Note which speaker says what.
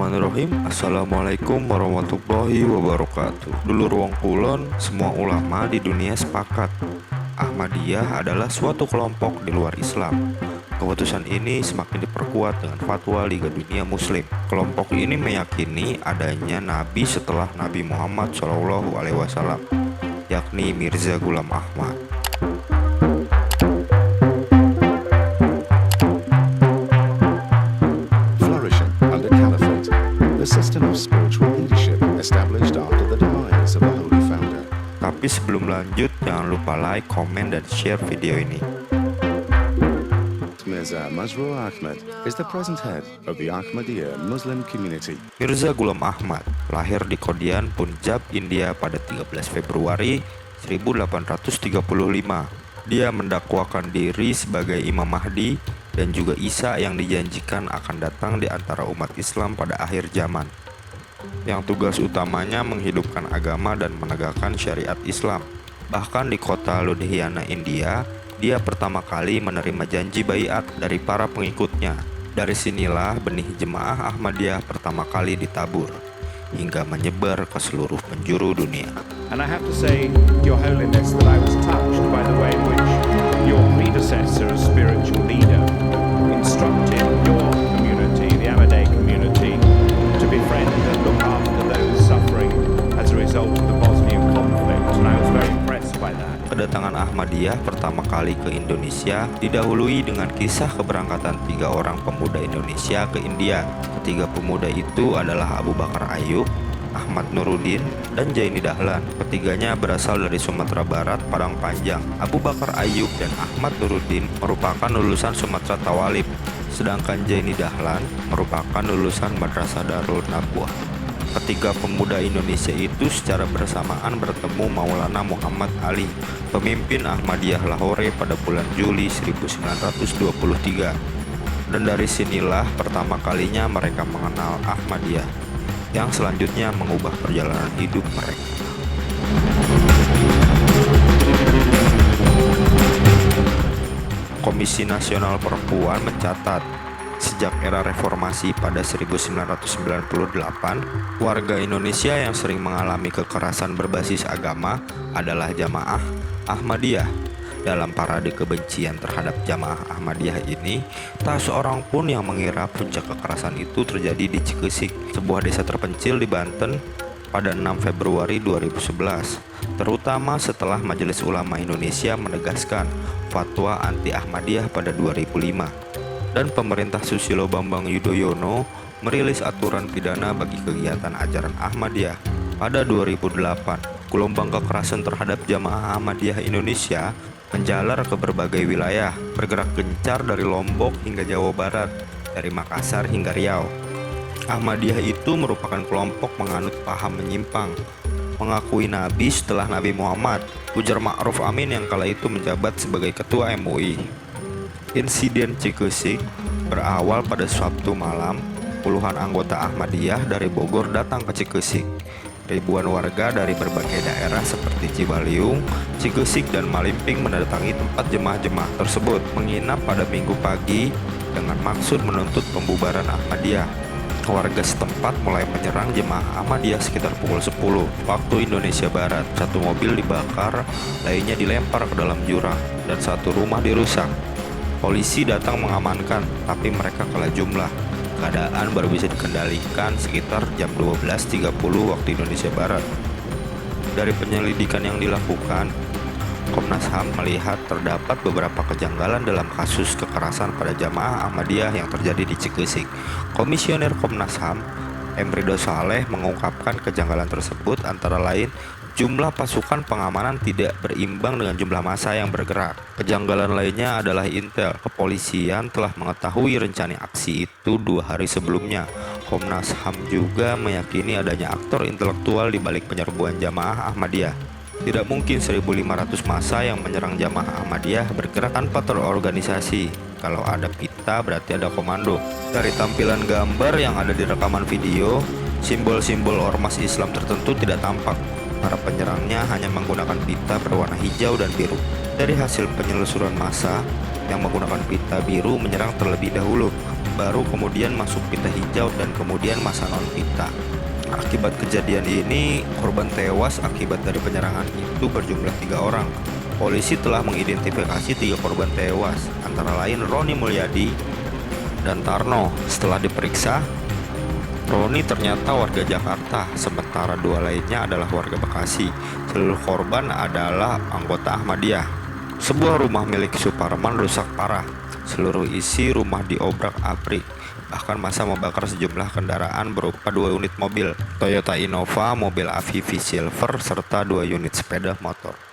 Speaker 1: Bismillahirrahmanirrahim. Assalamualaikum warahmatullahi wabarakatuh. Dulur wong kulon, semua ulama di dunia sepakat Ahmadiyah adalah suatu kelompok di luar Islam. Keputusan ini semakin diperkuat dengan fatwa Liga Dunia Muslim. Kelompok ini meyakini adanya nabi setelah Nabi Muhammad SAW, yakni Mirza Ghulam Ahmad.
Speaker 2: System of spiritual leadership established after the demise of the holy founder.
Speaker 1: Tapi sebelum lanjut, jangan lupa like, komen, dan share video ini.
Speaker 2: Mirza Masroor Ahmad is the present head of the Ahmadiyya Muslim community.
Speaker 1: Mirza Ghulam Ahmad lahir di Kodian, Punjab, India pada 13 Februari 1835. Dia mendakwakan diri sebagai Imam Mahdi dan juga Isa yang dijanjikan akan datang di antara umat Islam pada akhir zaman, yang tugas utamanya menghidupkan agama dan menegakkan syariat Islam. Bahkan di kota Ludhiana, India, dia pertama kali menerima janji baiat dari para pengikutnya. Dari sinilah benih jemaah Ahmadiyah pertama kali ditabur hingga menyebar ke seluruh penjuru dunia.
Speaker 3: And I have to say, Your Holiness, that I was touched by the way in which your predecessor as spiritual leader instructed your community, the Ahmadiyya community, to befriend and look after those suffering as a result of the Bosnian conflict, and I was very impressed by that.
Speaker 1: Kedatangan Ahmadiyah pertama kali ke Indonesia didahului dengan kisah keberangkatan 3 orang pemuda Indonesia ke India. Ketiga pemuda itu adalah Abu Bakar Ayyub, Ahmad Nuruddin, dan Jaini Dahlan. Ketiganya berasal dari Sumatera Barat, Padang Panjang. Abu Bakar Ayyub dan Ahmad Nuruddin merupakan lulusan Sumatera Tawalib, sedangkan Jaini Dahlan merupakan lulusan Madrasah Darul Nabwah. Ketiga pemuda Indonesia itu secara bersamaan bertemu Maulana Muhammad Ali, pemimpin Ahmadiyah Lahore pada bulan Juli 1923. Dan dari sinilah pertama kalinya mereka mengenal Ahmadiyah, yang selanjutnya mengubah perjalanan hidup mereka. Komisi Nasional Perempuan mencatat, sejak era reformasi pada 1998, warga Indonesia yang sering mengalami kekerasan berbasis agama adalah jamaah Ahmadiyah. Dalam parade kebencian terhadap jamaah Ahmadiyah ini, tak seorang pun yang mengira puncak kekerasan itu terjadi di Cikesik, sebuah desa terpencil di Banten pada 6 Februari 2011, terutama setelah Majelis Ulama Indonesia menegaskan fatwa anti Ahmadiyah pada 2005. Dan pemerintah Susilo Bambang Yudhoyono merilis aturan pidana bagi kegiatan ajaran Ahmadiyah. Pada 2008, gelombang kekerasan terhadap jamaah Ahmadiyah Indonesia menjalar ke berbagai wilayah, bergerak gencar dari Lombok hingga Jawa Barat, dari Makassar hingga Riau. Ahmadiyah itu merupakan kelompok menganut paham menyimpang, mengakui Nabi setelah Nabi Muhammad, ujar Ma'ruf Amin yang kala itu menjabat sebagai ketua MUI. Insiden Cikesik berawal pada Sabtu malam. Puluhan anggota Ahmadiyah dari Bogor datang ke Cikesik. Ribuan warga dari berbagai daerah seperti Cibaliung, Cikesik, dan Malimping mendatangi tempat jemaah-jemaah tersebut, menginap pada Minggu pagi dengan maksud menuntut pembubaran Ahmadiyah. Warga setempat mulai menyerang jemaah Ahmadiyah sekitar pukul 10 waktu Indonesia Barat. Satu mobil dibakar, lainnya dilempar ke dalam jurang, dan satu rumah dirusak. Polisi datang mengamankan, tapi mereka kalah jumlah. Keadaan baru bisa dikendalikan sekitar jam 12.30 waktu Indonesia Barat. Dari penyelidikan yang dilakukan, Komnas HAM melihat terdapat beberapa kejanggalan dalam kasus kekerasan pada jamaah Ahmadiyah yang terjadi di Cikesik. Komisioner Komnas HAM, M. Ridho Saleh, mengungkapkan kejanggalan tersebut antara lain jumlah pasukan pengamanan tidak berimbang dengan jumlah massa yang bergerak. Kejanggalan lainnya adalah intel kepolisian telah mengetahui rencana aksi itu 2 hari sebelumnya. Komnas HAM juga meyakini adanya aktor intelektual di balik penyerbuan jamaah Ahmadiyah. Tidak mungkin 1.500 massa yang menyerang jamaah Ahmadiyah bergerak tanpa terorganisasi. Kalau ada pita berarti ada komando. Dari tampilan gambar yang ada di rekaman video, simbol-simbol ormas Islam tertentu tidak tampak. Para penyerangnya hanya menggunakan pita berwarna hijau dan biru. Dari hasil penyelusuran massa yang menggunakan pita biru menyerang terlebih dahulu. baru, kemudian masuk pita hijau, dan kemudian masa non-pita. Akibat kejadian ini, korban tewas akibat dari penyerangan itu berjumlah 3 orang. Polisi telah mengidentifikasi 3 korban tewas, antara lain Roni Mulyadi dan Tarno. Setelah diperiksa, Roni ternyata warga Jakarta, sementara 2 lainnya adalah warga Bekasi. Seluruh korban adalah anggota Ahmadiyah. Sebuah rumah milik Suparman rusak parah. Seluruh isi rumah diobrak-abrik. Bahkan massa membakar sejumlah kendaraan berupa 2 unit mobil Toyota Innova, mobil Avivi Silver, serta 2 unit sepeda motor.